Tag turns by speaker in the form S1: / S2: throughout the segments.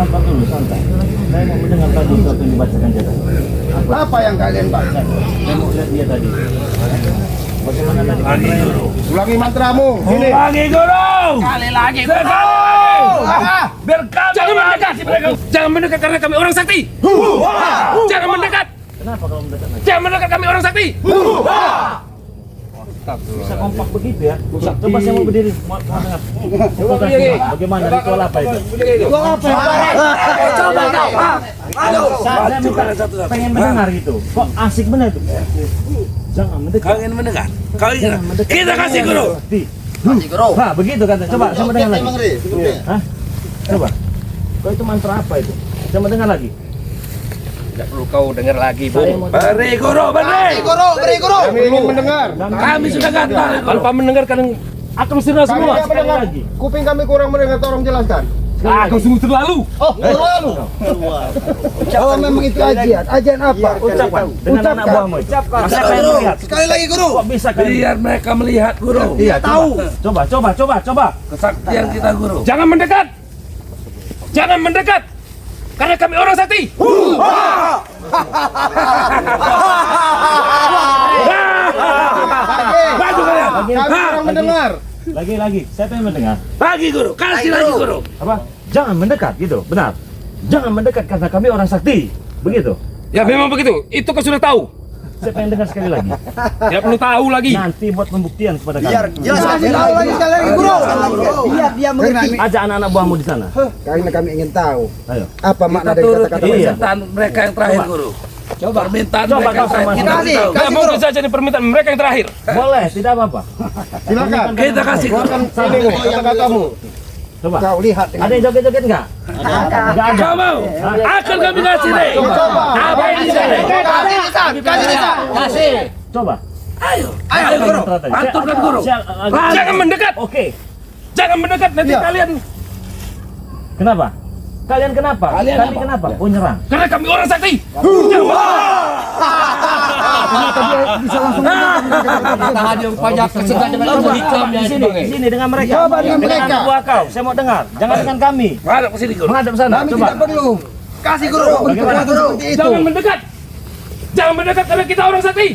S1: sabar dulu, santai. Saya mau mendengar tadi sesuatu yang dibacakan dia tadi.
S2: Apa yang kalian baca?
S1: Saya mau lihat dia tadi. Bagaimana tadi?
S2: Ulangi mantramu. Sini.
S3: Ulangi guru.
S4: Sekali lagi.
S3: Biar kami jangan mendekat. Jangan mendekat karena kami orang sakti. Jangan mendekat.
S1: Kenapa kalau mendekat lagi?
S3: Jangan mendekat kami orang sakti.
S1: Bisa kompak begitu ya? Coba saya mau berdiri, mau dengar. Coba bagaimana ritual apa itu?
S4: Coba kau.
S1: Saya minta pengen mendengar gitu. Kok asik bener tuh? Jangan mendekat.
S3: Kalian mendengar? Kalian. Kita kasih guru.
S4: Kasih guru.
S1: Nah, begitu kan. Coba saya mau dengar lagi. Hah? Coba. Kok itu mantra apa itu? Saya mau dengar lagi.
S3: Tidak perlu kau dengar lagi, Bu.
S1: Saya mau dengar.
S3: Beri guru, beri.
S4: Beri guru.
S2: Kami ingin mendengar.
S3: Kami sudah gatal. Tanpa mendengar kadang akan sirna
S2: Kami
S3: semua.
S2: tidak mendengar.
S1: lagi.
S2: Kuping kami kurang mendengar, tolong jelaskan.
S3: Kau sungguh terlalu.
S2: Oh, terlalu. Oh, memang itu ajian. Ajian apa?
S1: Ucapan dengan anak buahmu. Masa pengen melihat.
S4: Sekali lagi guru.
S1: Kok bisa kalian?
S3: Biar mereka melihat, guru.
S1: Iya,
S4: tahu.
S1: Coba.
S3: Kesaktian kita, guru. Jangan mendekat. Jangan mendekat. Karena kami orang sakti. Maju kalian.
S2: Kami kurang mendengar.
S1: Lagi. Saya pengen mendengar.
S3: Lagi, guru. Kasih lagi, guru.
S1: Apa? Jangan mendekat gitu. Benar. Jangan mendekat karena kami orang sakti. Begitu.
S3: Ya memang begitu. Itu kau sudah tahu.
S1: Saya pengen dengar sekali lagi.
S3: Tidak perlu tahu lagi.
S1: Nanti buat pembuktian kepada kami.
S4: Jelaskan lagi sekali lagi guru. Biar dia mengerti.
S1: Ajak anak-anak buahmu di sana.
S2: Karena kami ingin tahu
S1: Ayo.
S2: apa makna
S3: Kita
S2: dari
S3: turut
S2: kata-kata
S1: Iya.
S3: permintaan mereka yang terakhir, guru. Coba permintaan
S1: Coba
S3: mereka
S1: kau
S3: yang terakhir.
S1: sama-
S3: Kita
S4: Kasih,
S3: tahu.
S4: kasih,
S3: Nggak mungkin saja ini permintaan mereka yang terakhir.
S1: Boleh, tidak apa-apa.
S2: Silakan.
S3: Kita kasih, guru.
S2: Keluarkan sini kata-katamu.
S1: Coba.
S2: Kau lihat dengan
S1: Ada yang joget-joget enggak? Enggak ada.
S3: Kau mau? Akan kami kasih deh. Apa yang di sini?
S4: Kasih.
S1: Coba.
S3: Ayo,
S1: Ayo,
S3: guru.
S1: mantra tadi.
S3: Aturkan, guru.
S1: Saya-
S3: Jangan mendekat.
S1: Oke.
S3: Jangan mendekat nanti
S2: Iya.
S3: kalian.
S1: Kenapa? Kalian kenapa?
S3: Kalian
S1: Kami
S3: apa?
S1: kenapa? Oh, nyerang.
S3: Karena kami orang sakti.
S4: Tahan yang pajak kesegan dengan kamu hitam
S1: Di sini, di sini dengan mereka.
S2: Coba dengan mereka.
S1: anak buah kau. Saya mau dengar. Jangan dengan kami.
S3: Menghadap ke sini, guru.
S1: Menghadap sana.
S2: kami
S1: Coba.
S2: tidak perlu.
S4: Kasih guru.
S1: Bagaimana?
S2: Seperti itu.
S3: Jangan mendekat. Jangan mendekat karena kita orang sakti.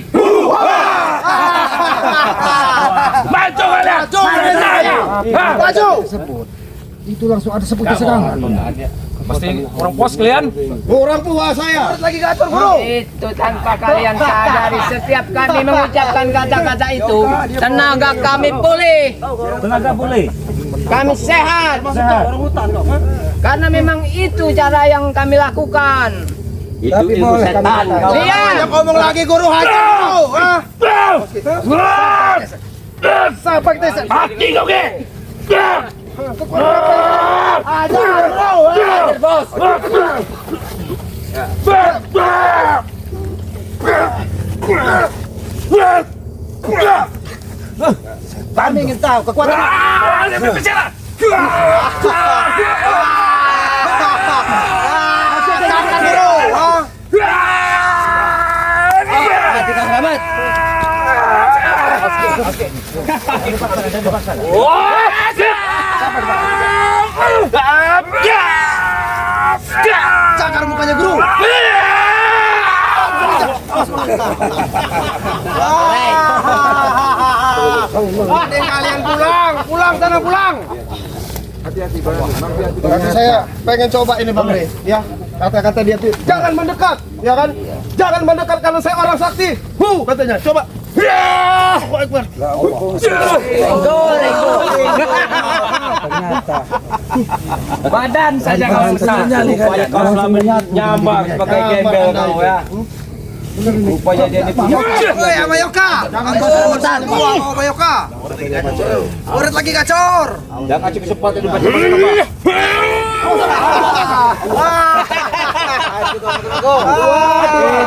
S3: Maju kalian.
S2: Maju. Itu langsung ada sebut keserangan.
S3: Pasti orang puas kalian.
S2: Orang tua saya.
S4: Lagi gacor guru. Itu tanpa kalian sadari setiap kami mengucapkan kata-kata itu tenaga kami pulih.
S1: Tenaga boleh.
S4: Kami sehat.
S1: Sehat.
S4: Karena memang itu cara yang kami lakukan.
S2: Tapi boleh kami tahu.
S4: Iya.
S2: Ngomong lagi guru hajar. Sampai kita
S3: Mati kau ke.
S2: hajar bro.
S4: Bos.
S2: Kami ingin tahu kekuatan. Hasilkan bro.
S4: Kita selamat.
S2: Cakar mukanya guru. Mending kalian pulang sana pulang. Hati-hati Berarti saya pengen coba ini Bang Re, ya. Kata-kata dia tuh jangan mendekat, ya kan? Jangan mendekat karena saya orang sakti. Katanya, coba. Allahu Akbar.
S4: Badan saja kau besar.
S3: Kau selama nyambar sebagai gembel kau ya. Rupanya dia ini punya.
S4: Woi, sama Yoka.
S2: Jangan
S4: Jangan sama Yoka. Urat lagi gacor.
S3: Jangan kasih kesempatan dibaca apa.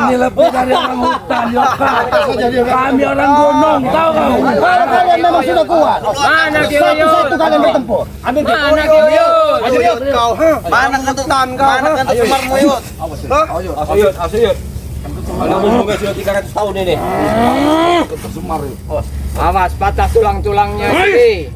S3: Ini lebih dari orang hutan, Yoka. Kami orang gunung, tahu kau?
S2: Kalau kalian memang sudah kuat,
S4: Mana
S2: satu-satu kalian bertempur. Ambil
S4: Mana Kiyuyut?
S2: kau. Mana kentutan kau? Mana kentut semarmu yut?
S3: Asuyut. Kalau umurnya sudah 300 tahun ini.
S4: Awas patah tulang-tulangnya sih.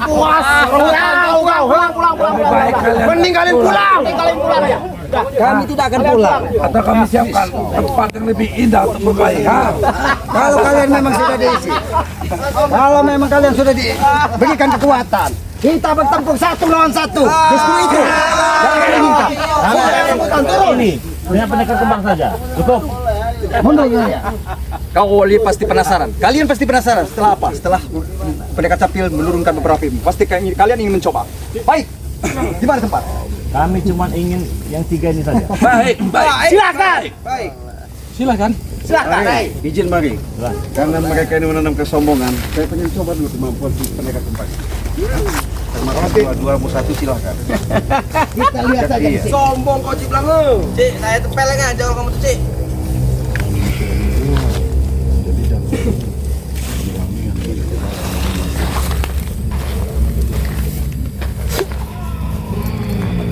S2: puas. Pulang. Mending kalian pulang. Ya.
S5: Kami tidak akan pulang.
S3: Atau kami siapkan tempat yang lebih indah untuk berkelahi.
S5: Kalau kalian memang sudah diisi, kalau memang kalian sudah diberikan kekuatan, kita bertempur 1 lawan 1. Justru itu. Jangan kalian minta.
S1: Ini dengan pendekar kembang saja. Cukup.
S5: Mundur ya.
S6: Kau pasti penasaran. Kalian pasti penasaran setelah apa? Setelah pendekar capil menurunkan beberapa ilmu. Pasti kalian ingin mencoba. Baik. Di mana tempat?
S1: Kami cuma ingin yang 3 ini saja.
S3: Baik.
S6: Silakan. Izin mari. Karena mereka ini menanam kesombongan, saya pengen coba dulu kemampuan si pendekar kembang. Termasuk dua satu silakan.
S5: Kita lihat saja.
S2: Sombong kau Cik Blango. Cik, saya tepelengan jangan kamu tuh Cik.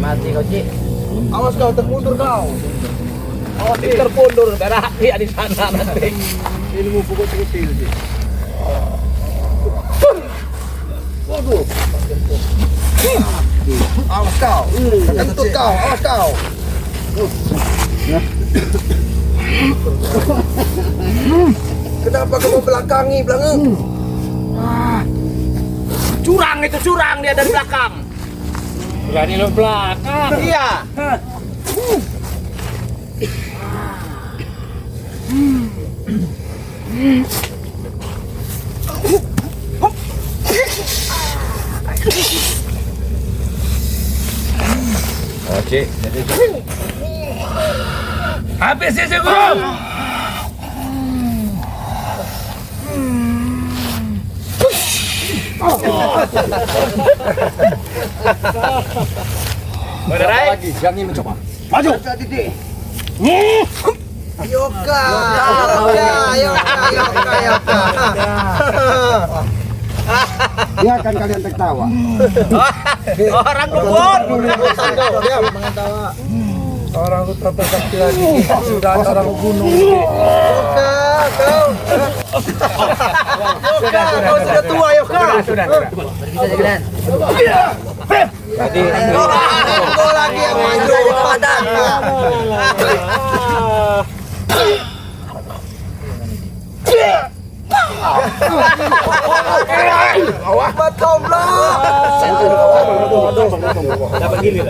S4: Mati kau Cik.
S2: Awas kau termundur kau.
S4: Oh, terpundur darah hati di sana nanti.
S6: Ilmu pukul kecil sih.
S2: Awas kau. Kentut kau, awas kau. Kenapa kamu belakangi Blango?
S4: Curang itu curang dia dari belakang. Berani lo belakang.
S2: Iya.
S3: Oke. Habis ya, Guru.
S6: Lagi, yang ingin mencoba.
S5: Maju.
S2: Yoga.
S5: Biarkan kalian tertawa.
S4: Orang kebun.
S3: Orang putra bersakti lagi. Sudah orang gunung.
S2: Kau sudah tua Yoga.
S4: Sudah. Bisa jalan.
S2: Kau lagi yang maju padan.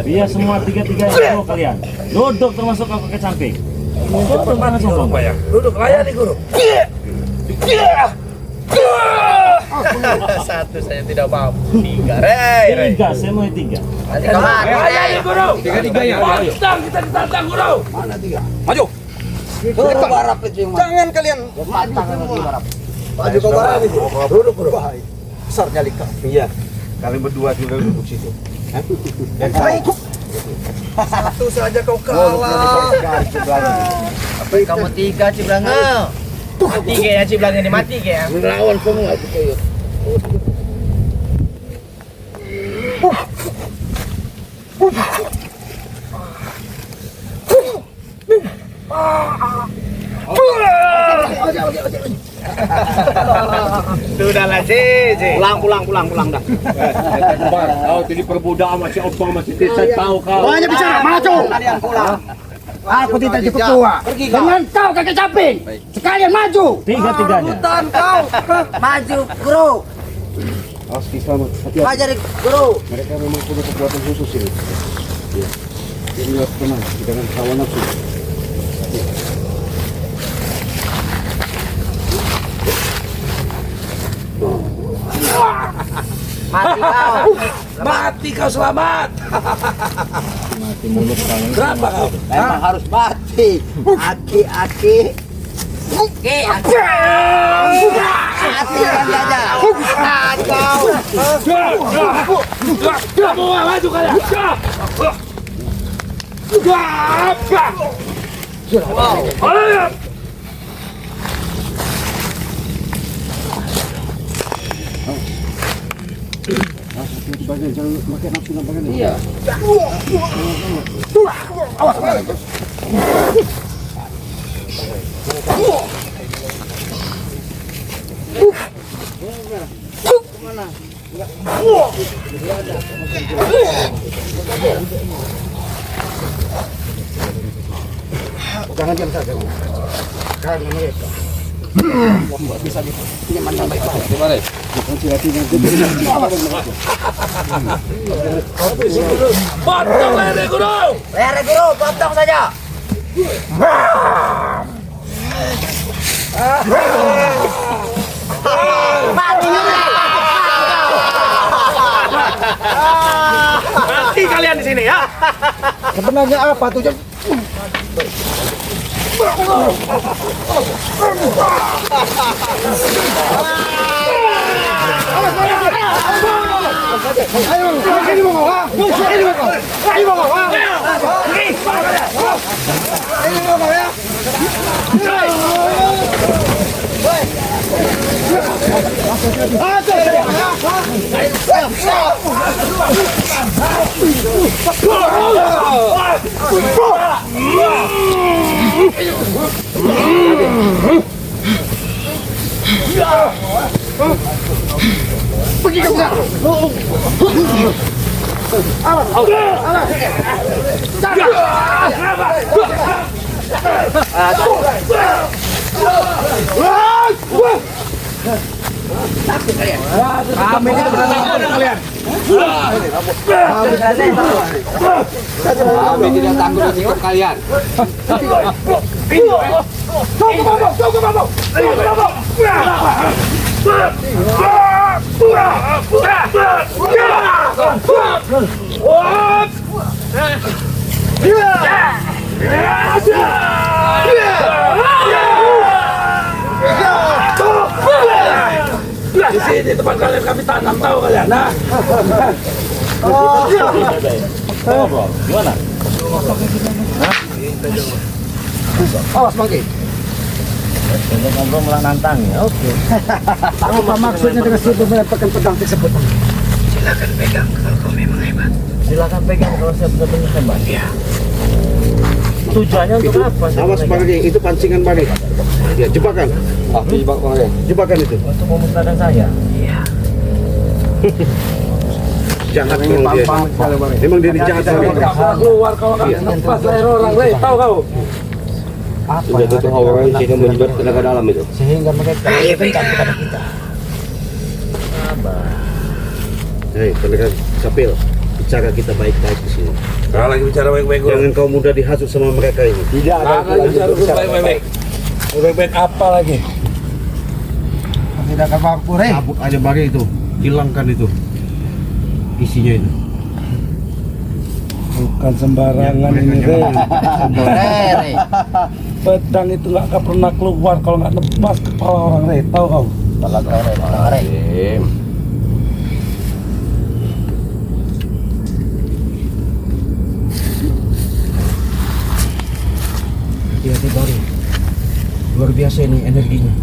S1: Biar semua 3-3 itu kalian. Duduk termasuk kau kakek samping. Duduk banget sombong.
S3: Duduk layani, Guru.
S4: Satu saya tidak mampu. 3,
S1: 3, saya mau 3.
S4: Nanti kemana?
S3: Layani, Guru.
S6: 3-3 ya.
S3: Pantang kita ditantang, Guru.
S6: Maju. Jangan kalian.
S2: Maju kau barang itu.
S6: Duduk, Guru. Besar nyali kau. Iya. Kalian berdua juga duduk situ.
S2: Baik. Satu saja kau kalah.
S4: Kamu 3 Ciblango. Mati ya Ciblango ini mati ya.
S5: Melawan semua itu kayu.
S4: Sudahlah sih.
S5: Pulang dah.
S1: Kau jadi perbudak sama si Opang sama si Tisat tahu kau.
S5: Banyak bicara, maju. Kalian pulang. Aku tidak cukup tua. Dengan kau kakek caping. Sekalian maju.
S1: 3-3-nya.
S2: Hutan kau.
S5: Maju, Guru.
S6: Awas selamat. Hati-hati.
S5: Ajari, Guru.
S6: Mereka memang punya kekuatan khusus ini. Ya. Jadi harus tenang, jangan hawa nafsu.
S4: Mati kau.
S3: Mati kau selamat.
S1: Mati mulut kau.
S3: Berapa kau?
S5: Memang harus mati. Aki-aki.
S4: Oke,
S5: Hatikan saja.
S3: Kamu maju kalian. Ayo.
S6: Bagian jangan pakai nafsu nampakan.
S5: Iya. Jangan diam saja. Karena mereka bisa pinjaman yang baik-baik.
S3: Potong leher guru.
S4: Leher guru, potong saja.
S3: Mati kalian di sini ya.
S5: Sebenarnya apa tujuan?
S3: Kami ini benar-benar kalian.
S6: Kami tidak takut dengan sikap kalian.
S3: Di sini tempat kalian kami tanam, tahu kalian? Nah,
S1: Gimana?
S5: Awas Bangki.
S1: Untuk ngobrol malah nantang ya. Oke.
S5: Apa maksudnya dengan situ melepaskan pedang tersebut?
S1: Silakan pegang kalau saya benar-benar hebat. Iya. Tujuannya untuk apa?
S6: Awas Bangki, itu pancingan Bangki. Ya, jebakan. Jebak Bangki. Jebakan itu.
S1: Untuk memusnahkan saya. Iya.
S6: Jahat memang dia. Memang dia jahat sekali.
S3: keluar kalau nggak lepas leher orang, tahu kau?
S6: Sudah itu orang sehingga menyebar tenaga dalam itu.
S5: Sehingga mereka bentak kepada kita.
S1: Sabar.
S6: Hei, tenaga Sapil, bicara kita baik-baik di sini.
S3: Kalau lagi bicara baik-baik,
S6: Jangan kau mudah dihasut sama mereka ini.
S5: Tidak ada
S3: bicara baik-baik. Baik-baik apa lagi?
S5: tidak akan mampu, Rey.
S6: Cabut aja Bangki itu, hilangkan itu isinya itu.
S3: Bukan sembarangan ini, Rey. Pedang itu nggak akan pernah keluar kalau nggak nebas kepala orang, Rey. Tahu kau?
S6: Hati-hati Bangki. Luar biasa ini energinya.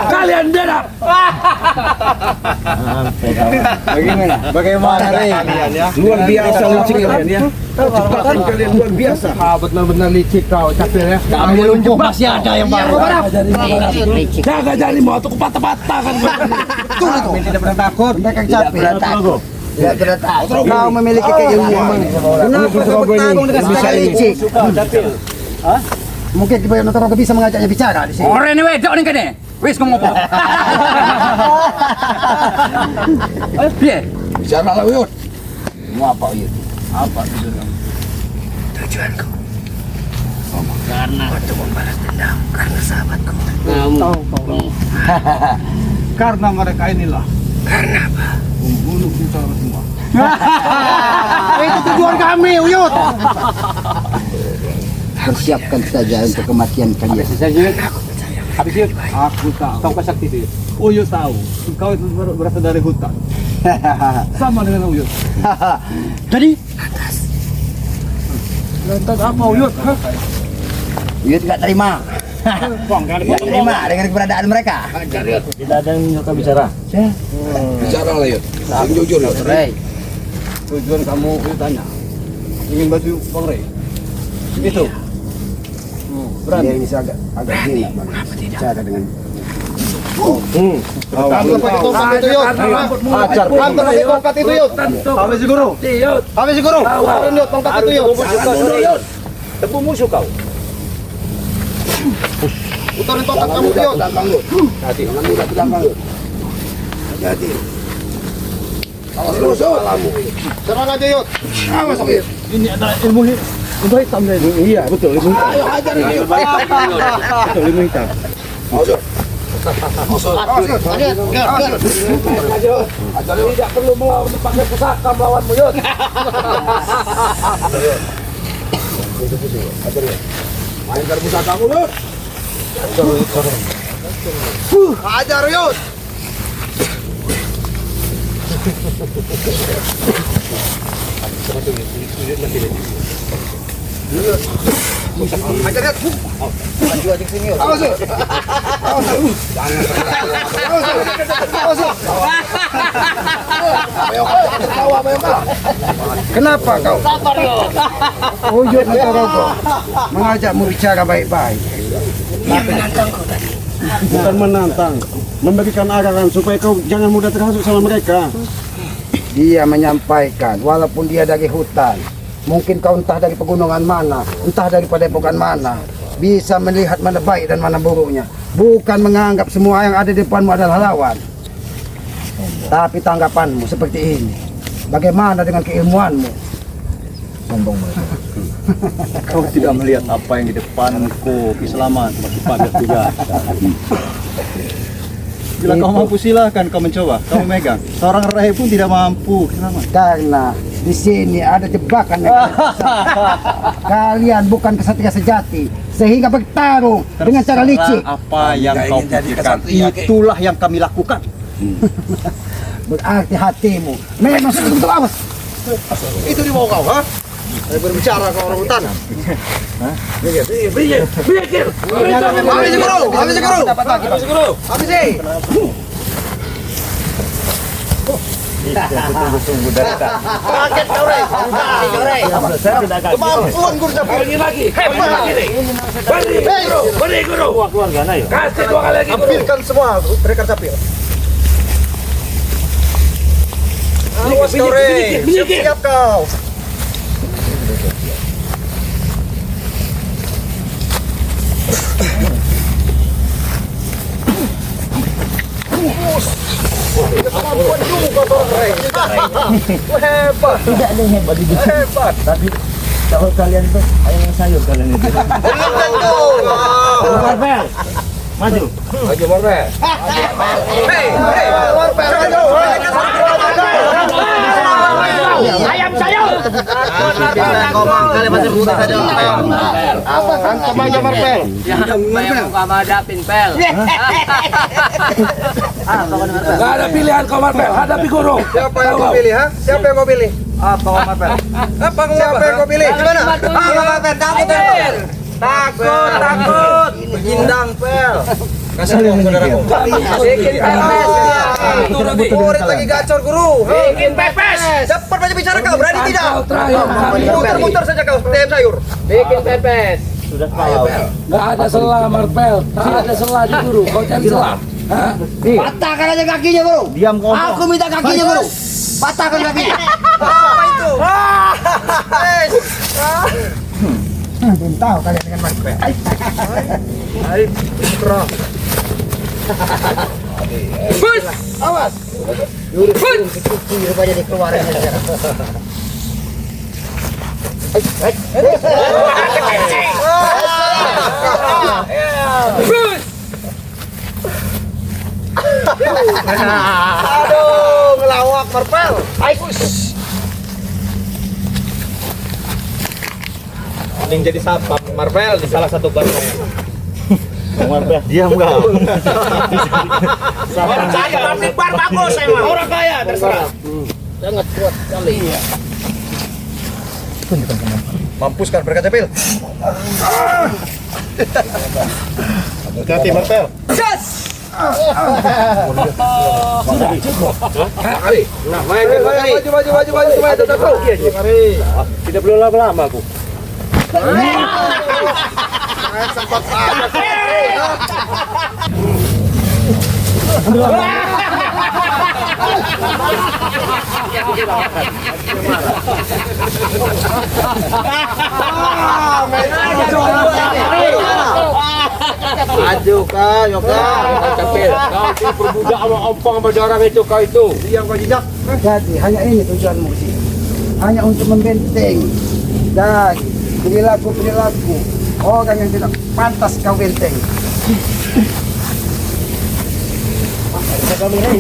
S3: Kalian biadab.
S5: Bagaimana, Rey?
S6: Luar biasa licik kalian ya. Kecepatan kalian luar biasa.
S5: Benar-benar licik kau, Capil ya.
S4: Kami lumpuh masih ada yang baru.
S3: Jaga jarimu atau kupatah-patah kan.
S5: Kami tidak pernah takut. Mereka Capil.
S4: Tidak pernah takut.
S5: Kau memiliki keilmuan. Kenapa kau bertarung dengan sekali licik? Mungkin Kiboyo Notorogo bisa mengajaknya bicara di sini.
S4: Orang ini wedok nih kene. Wis ngopo. Piye?
S5: Bicara lah, Uyut. Mau apa, Uyut? Apa tujuan?
S4: Tujuanku karena untuk membalas dendam karena sahabatku.
S5: Karena mereka inilah.
S4: Karena apa?
S5: Membunuh kita semua. Itu tujuan kami, Uyut. Persiapkan saja untuk kematian kalian.
S6: Habis itu aku tahu. Kau kesakti itu. Uyut tahu. Kau itu berasal dari hutan.
S3: Sama dengan Uyut.
S5: Jadi
S3: Lantas apa Uyut? Hah?
S5: Uyut nggak terima. Nggak terima dengan keberadaan mereka.
S1: Tidak ada yang suka bicara.
S6: Bicara lah Yud. Yang jujur Yud.
S5: Rey,
S6: Tujuan kamu itu tanya. Ingin baju Bang Rey. Itu.
S5: dia ini agak gini, Bang. Bicara dengan
S2: Antar pakai tongkat itu Yud.
S1: Ajar.
S2: Antar pakai tongkat itu Yud.
S3: Habis guru.
S2: Habis guru. Turun Yud tongkat itu Yud.
S1: Tebu musuh kau.
S2: Puterin tongkat kamu Yud.
S6: Hati-hati.
S2: Awas musuh. Serang aja Yud. Awas Yud.
S3: Ini adalah ilmu hitam dari.
S1: Iya, betul. Ilmu hitam.
S6: Ayo hajar ini Yud.
S1: Betul, ilmu hitam.
S6: Awas Yud. Awas Yud. Ajar Yud.
S3: Tidak perlu pakai pusaka melawanmu Yud.
S6: Mainkan pusaka kamu Yud.
S2: Ajar Yud. Ajar Yud. Maju aja sini Yud. Awas Yud. Awas Yud.
S5: kenapa kau? Uyut Motorogo mengajakmu bicara baik-baik.
S3: Bukan menantang, memberikan arahan supaya kau jangan mudah terhasut sama mereka.
S5: Dia menyampaikan, walaupun dia dari hutan, mungkin kau entah dari pegunungan mana, entah dari padepokan mana, bisa melihat mana baik dan mana buruknya. Bukan menganggap semua yang ada di depanmu adalah lawan. Tapi tanggapanmu seperti ini. Bagaimana dengan keilmuanmu?
S1: Sombong mereka.
S7: Kau tidak melihat apa yang di depanku, Kiselamat, masih padat juga. Bila kau mampu silahkan kau mencoba, kamu megang. Seorang Rai pun tidak mampu, Kiselamat.
S5: Karena di sini ada jebakan kalian bukan kesatria sejati, sehingga bertarung dengan cara licik.
S7: Apa yang kau pikirkan, itulah yang kami lakukan.
S5: Berarti hatimu memang sudah bentuk awas.
S2: Itu di bawah kau, ha? Saya berbicara ke orang hutan. Habis guru, habis guru. Habis guru. Habis
S1: Tunggu-tunggu dari tadi.
S2: Kaget kau Rey.
S1: Saya tidak kaget.
S2: Kemampuan guru sampai ini lagi. Hebat lagi nih. Beri guru.
S1: Keluarga na yun.
S2: Kasih 2 kali lagi. Ambilkan semua mereka capil. Awas kau Rey. Siap kau. Kemampuan juga kau Rey. Hebat.
S1: Tidak ada yang hebat di sini.
S2: Hebat.
S1: Tapi kalau kalian tuh ayam sayur kalian itu. Marvel, maju.
S2: Maju Marvel. Hei, Marvel. Ayam sayur. Hantam aja Marvel.
S4: Yang kamu hadapin pel.
S3: Gak ada pilihan kau Marvel, hadapi guru.
S2: Siapa yang kau pilih, ha? Siapa yang kau pilih? Apa Marvel? Apa siapa yang kau pilih? Gimana? Marvel takut Pel. Takut. Indang Pel. Kasih uang saudaraku. Bikin pepes. Murid lagi gacor guru. Bikin pepes. Cepat banyak bicara kau, berani tidak? Muter-muter saja kau seperti ayam sayur.
S4: Bikin pepes.
S1: Sudah tahu.
S3: Gak ada celah Marvel, tak ada celah di guru. Kau cari celah.
S5: Patahkan aja kakinya guru.
S1: Diam ngomong.
S5: Aku minta kakinya guru. Patahkan kakinya.
S2: Apa itu?
S5: Belum tahu kalian dengan Marvel.
S2: Awas.
S5: Rupanya dikeluarin sekarang.
S2: Aduh, ngelawak Marvel.
S7: Mending jadi satpam Marvel di salah satu band.
S1: Diam kau.
S2: Orang kaya, pabrik bar bagus emang. Orang kaya terserah.
S4: Sangat kuat sekali.
S2: Mampus kan berkaca pil. Hati-hati Martel.
S4: Yes!
S3: Sudah cukup.
S2: Nah, main maju.
S1: Tidak perlu lama-lama aku.
S2: Maju kah, Yoga.
S4: Capil. Kau diperbudak sama ompong sama orang itu kau itu.
S2: Yang kau jejak.
S5: Jadi hanya ini tujuanmu sih. Hanya untuk membenteng dan perilaku orang yang tidak pantas kau benteng.
S2: Selamat.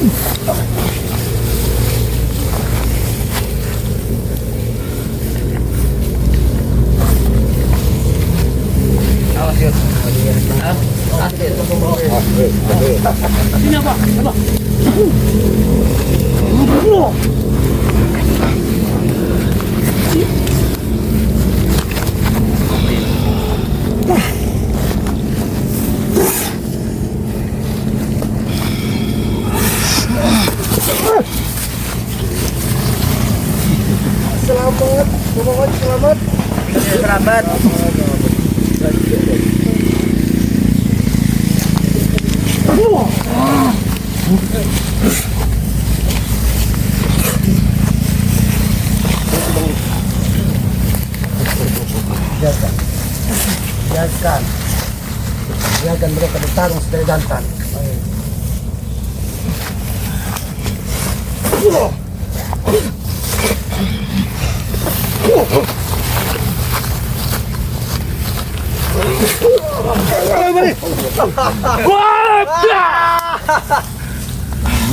S5: Biarkan mereka bertarung sebagai jantan.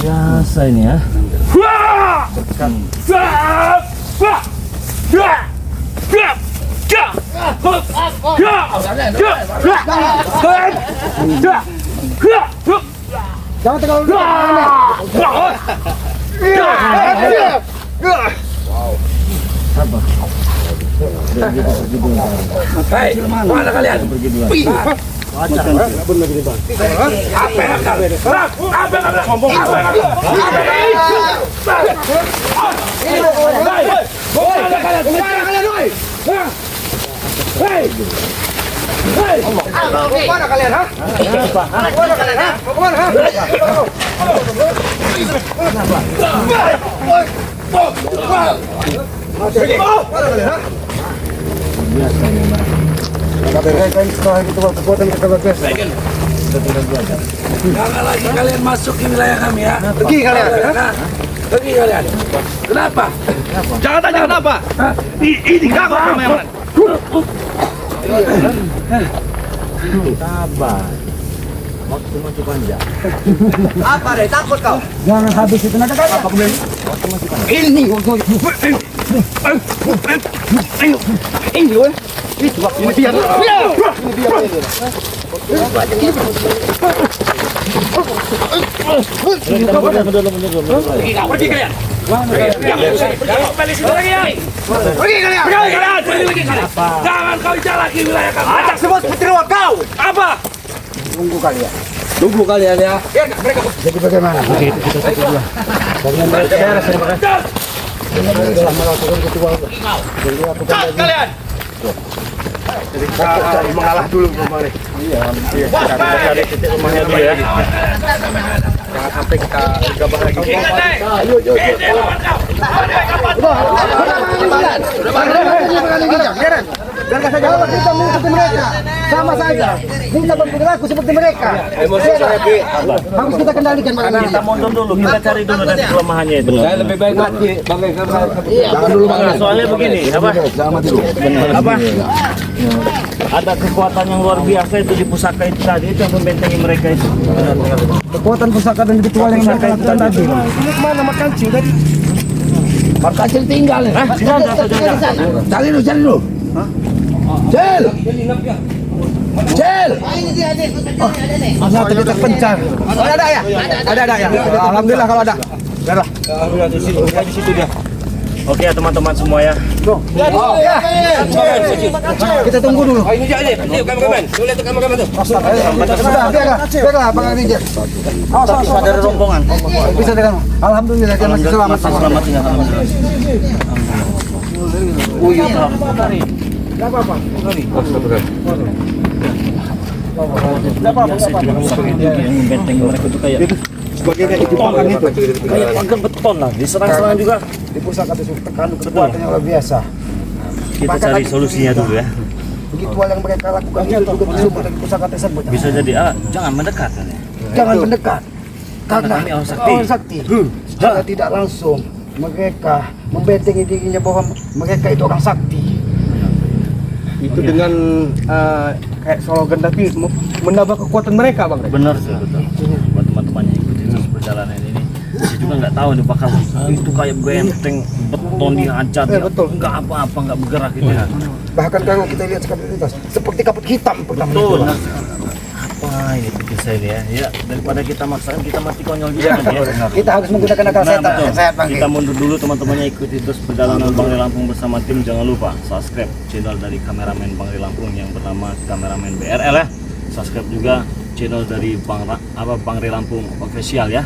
S1: Biasa ini ya.
S5: Jangan terlalu
S3: Hei, mana kalian?
S2: Mana kalian, ha? Mana kalian, ha? Mau kemana, ha? Mana kalian, ha?
S3: Jangan lagi kalian masuk ke wilayah kami ya.
S2: Pergi kalian, ha?
S3: Pergi kalian. Kenapa?
S2: Jangan tanya kenapa. Ini ganggu keamanan.
S1: Sabar. Waktu masih panjang.
S2: Apa deh? Takut kau?
S5: Jangan habis itu tenaga kalian.
S2: Ini dia.
S3: Pergi kalian. Pergi kalian. Jangan kau jalan ke wilayah kami.
S2: Ajak semua seperti ruang kau.
S3: Apa?
S2: Tunggu kalian ya.
S5: Jadi bagaimana?
S2: Kalian. Mengalah dulu kemarin. Iya. Cari titik rumahnya dulu ya. Jangan sampai kita gabah lagi. Ayo. Biarkan saja kita mengikuti mereka. Sama saja. Kita berperilaku seperti mereka. Emosi saya harus kita kendalikan malam ini.
S1: Kita mundur dulu, kita cari dulu nanti kelemahannya itu.
S4: Saya lebih baik mati.
S1: Jangan dulu soalnya begini, apa? Ada kekuatan yang luar biasa itu di pusaka itu tadi, itu yang membentengi mereka itu.
S5: Kekuatan pusaka dan ritual yang mereka lakukan tadi.
S2: Ini kemana makan cil tadi?
S4: Kecil tinggal.
S1: Jangan.
S5: Cari dulu. Cel! Cel. Ada tadi terpencar. Ada ya? Ada ya. Alhamdulillah kalau ada. Darah.
S1: Alhamdulillah di situ dia. Oke ya teman-teman semua ya.
S5: Kita tunggu dulu.
S4: Ini aja, ini kameramen. Lu lihat kameramen tuh.
S5: Biarlah Bang Rizal.
S7: Ada rombongan.
S5: Bisa dengan alhamdulillah dia masih selamat.
S7: Selamat tinggal alhamdulillah.
S1: Oh iya. Benteng mereka tuh kayak
S2: Sebagai kayak itu pakan itu.
S1: kayak pagar beton lah. Diserang-serang juga.
S5: Di pusaka itu tekan kekuatan yang luar biasa.
S1: Kita cari solusinya dulu ya.
S5: Begitu hal yang mereka lakukan itu juga disebut dari pusaka tersebut.
S1: Bisa jadi jangan mendekat kan ya.
S5: Jangan mendekat. Karena
S1: kami orang sakti.
S5: orang sakti. Secara tidak langsung mereka membentengi dirinya bahwa mereka itu orang sakti.
S2: Itu dengan kayak slogan tapi menambah kekuatan mereka, Bang.
S1: Benar sih betul. Buat teman-teman yang ikutin terus perjalanan ini, saya juga nggak tahu nih bakal itu kayak benteng beton dihajar,
S2: betul.
S1: nggak apa-apa nggak bergerak gitu ya.
S5: Bahkan kalau kita lihat sekaligus seperti kaput hitam pertama.
S1: Betul. Apa ini pikir saya ini ya? Ya daripada kita maksakan kita mati konyol juga kan ya.
S5: Kita harus menggunakan akal
S1: Nah, betul.
S5: sehat, Bang.
S1: Kita mundur dulu teman-temannya, ikuti terus perjalanan Bang Ri Lampung bersama tim. Jangan lupa subscribe channel dari kameramen Bang Ri Lampung yang bernama Kameramen BRL ya. Subscribe juga channel dari Bang Ri Lampung official ya.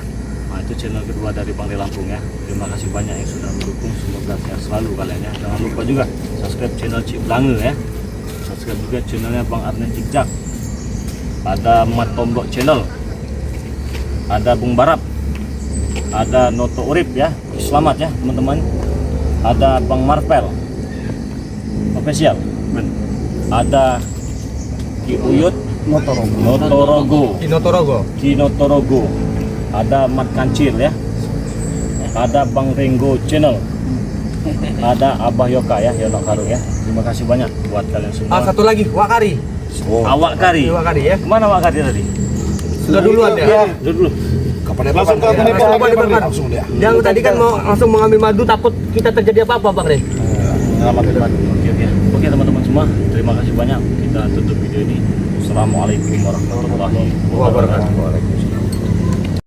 S1: Nah, itu channel kedua dari Bang Ri Lampung ya. Terima kasih banyak yang sudah mendukung, semoga sehat selalu kalian ya. Jangan lupa juga subscribe channel Cip Lange ya. Subscribe juga channelnya Bang Arnen Cikjak. Ada Mat Tomblok channel, ada Bung Barap, ada Noto Urip ya, selamat ya teman-teman. Ada Bang Marvel official, ada Ki Uyut Notorogo, Kinotorogo, ada Mat Kancil ya, ada Bang Renggo channel, ada Abah Yoka ya, Yono Karung ya. Terima kasih banyak buat kalian semua.
S2: Satu lagi, Wakari.
S1: Awak Kari.
S2: Wakari ya.
S1: Kemana Awak Kari tadi?
S2: Sudah duluan ya.
S1: Dulu.
S2: Langsung ke langsung dia. Yang tadi kan mau langsung mengambil madu, takut kita terjadi apa-apa, Bang Re.
S1: Oke teman-teman semua, terima kasih banyak. Kita tutup video ini. Assalamualaikum warahmatullahi wabarakatuh.